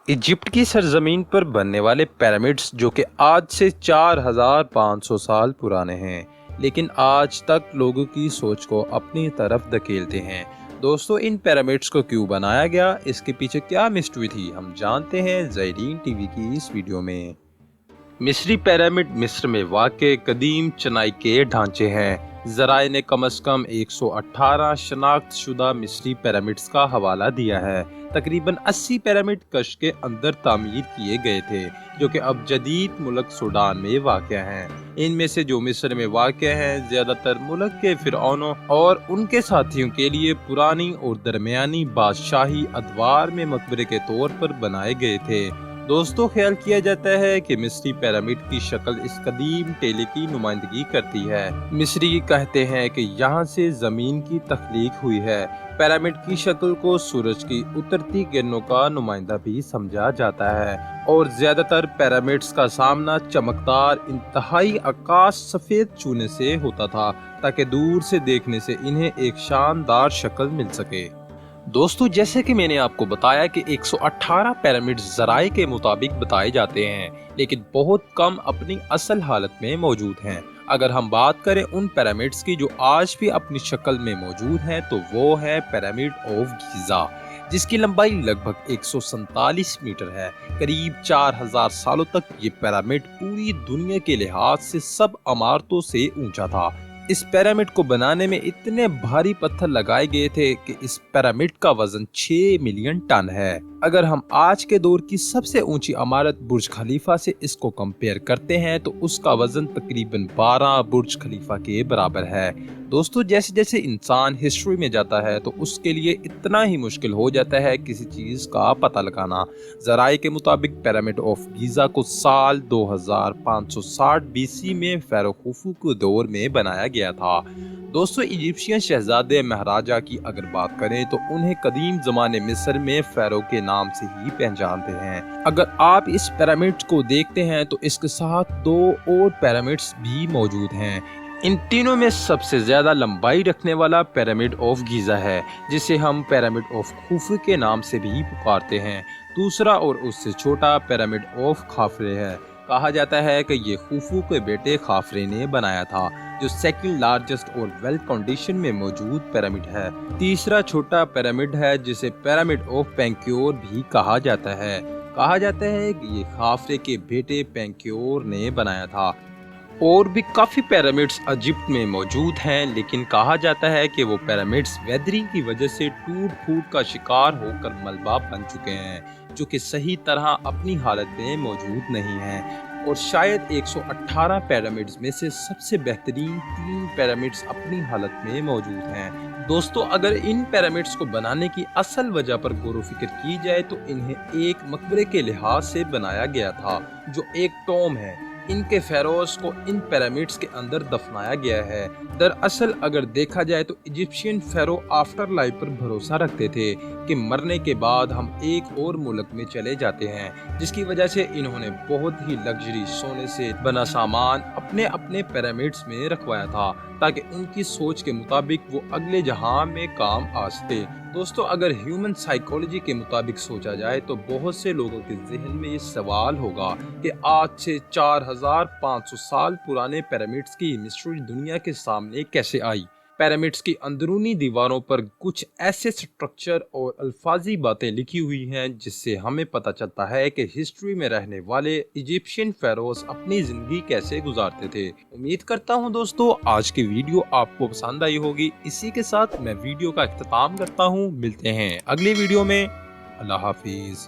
Egypt की सरजमीन पर बनने वाले पिरामिड्स जो कि आज से 4500 साल पुराने हैं, लेकिन आज तक लोगों की सोच को अपनी तरफ धकेलते हैं। दोस्तों, इन पिरामिड्स को क्यों बनाया गया, इसके पीछे क्या मिस्ट्री थी, हम जानते हैं ज़ायरीन टीवी की इस वीडियो में। मिस्री पिरामिड मिस्र में वाक़ कदीम चनाई के ढांचे हैं। ज़राए ने कम से कम 118 शनाख्त शुदा मिस्री पिरामिड्स का हवाला दिया है। तकरीबन 80 पिरामिड कश के अंदर तामीर किए गए थे, जो कि अब जदीद मुल्क सूडान में वाक़ हैं। इनमें से जो मिस्र में वाक़ हैं, ज़्यादातर मुल्क के फ़िरऔनों और उनके साथियों के लिए पुरानी और दरमियानी बादशाही अदवार में मकबरे के तौर पर बनाए गए थे। दोस्तों, ख्याल किया जाता है कि मिस्री पिरामिड की शक्ल इस कदीम टेले की नुमाइंदगी करती है। मिस्री कहते हैं कि यहाँ से जमीन की तख्लीक हुई है। पिरामिड की शक्ल को सूरज की उतरती किरणों का नुमाइंदा भी समझा जाता है और ज्यादातर पिरामिड्स का सामना चमकदार इंतहाई आकाश सफेद चूने से होता था, ताकि दूर से देखने से इन्हें एक शानदार शक्ल मिल सके। दोस्तों, जैसे कि मैंने आपको बताया कि 118 पिरामिड ज़राए के मुताबिक बताए जाते हैं, लेकिन बहुत कम अपनी असल हालत में मौजूद हैं। अगर हम बात करें उन पिरामिड्स की जो आज भी अपनी शक्ल में मौजूद हैं, तो वो है पिरामिड ऑफ गीज़ा, जिसकी लंबाई लगभग 147 मीटर है। करीब 4000 सालों तक ये पिरामिड पूरी दुनिया के लिहाज से सब इमारतों से ऊंचा था। इस पिरामिड को बनाने में इतने भारी पत्थर लगाए गए थे कि इस पिरामिड का वजन 6 मिलियन टन है। अगर हम आज के दौर की सबसे ऊंची इमारत बुर्ज खलीफा से इसको कंपेयर करते हैं, तो उसका वजन तकरीबन 12 बुर्ज खलीफा के बराबर है। दोस्तों, जैसे जैसे इंसान हिस्ट्री में जाता है, तो उसके लिए इतना ही मुश्किल हो जाता है किसी चीज का पता लगाना। ज़राए के मुताबिक पिरामिड ऑफ गीज़ा को साल 2560 बीसी में फ़ारो खुफू के दौर में बनाया गया था। दोस्तों, इजिप्शियन शहजादे महाराजा की अगर बात करें, तो उन्हें कदीम ज़माने मिस्र में फ़ारो के नाम से ही पहचानते हैं। अगर आप इस पिरामिड को देखते हैं, तो इसके साथ 2 और पिरामिड्स भी मौजूद हैं। इन तीनों में सबसे ज्यादा लंबाई रखने वाला पिरामिड ऑफ गीज़ा है, जिसे हम पिरामिड ऑफ खुफू के नाम से भी पुकारते हैं। दूसरा और उससे छोटा पिरामिड ऑफ खाफरे है। कहा जाता है कि ये खुफू के बेटे खाफरे ने बनाया था, जो सेकंड लार्जेस्ट और वेल कंडीशन में मौजूद पिरामिड है। तीसरा छोटा पिरामिड है, जिसे पिरामिड ऑफ पेंक्योर भी कहा जाता है। कहा जाता है कि ये खाफरे के बेटे पेंक्योर ने बनाया था। और भी काफ़ी पिरामिड्स इजिप्ट में मौजूद हैं, लेकिन कहा जाता है कि वो पिरामिड्स वेदरिंग की वजह से टूट फूट का शिकार होकर मलबा बन चुके हैं, जो कि सही तरह अपनी हालत में मौजूद नहीं हैं। और शायद 118 पिरामिड्स में से सबसे बेहतरीन 3 पिरामिड्स अपनी हालत में मौजूद हैं। दोस्तों, अगर इन पिरामिड्स को बनाने की असल वजह पर गौर व फिक्र की जाए, तो इन्हें एक मकबरे के लिहाज से बनाया गया था, जो एक टॉम है। इनके फेरोज को इन पिरामिड्स के अंदर दफनाया गया है। दरअसल अगर देखा जाए, तो इजिप्शियन फेरो आफ्टर लाइफ पर भरोसा रखते थे कि मरने के बाद हम एक और मुल्क में चले जाते हैं, जिसकी वजह से इन्होंने बहुत ही लग्जरी सोने से बना सामान अपने अपने पिरामिड्स में रखवाया था, ताकि उनकी सोच के मुताबिक वो अगले जहां में काम आ सके। दोस्तों, अगर ह्यूमन साइकोलॉजी के मुताबिक सोचा जाए, तो बहुत से लोगों के जहन में ये सवाल होगा कि आज से 4500 साल पुराने पिरामिड्स की मिस्ट्री दुनिया के सामने कैसे आई। पिरामिड्स की अंदरूनी दीवारों पर कुछ ऐसे स्ट्रक्चर और अल्फाजी बातें लिखी हुई हैं, जिससे हमें पता चलता है कि हिस्ट्री में रहने वाले इजिप्शियन फेरोज अपनी जिंदगी कैसे गुजारते थे। उम्मीद करता हूं दोस्तों, आज की वीडियो आपको पसंद आई होगी। इसी के साथ मैं वीडियो का इख्तिताम करता हूं। मिलते हैं अगली वीडियो में। अल्लाह हाफिज।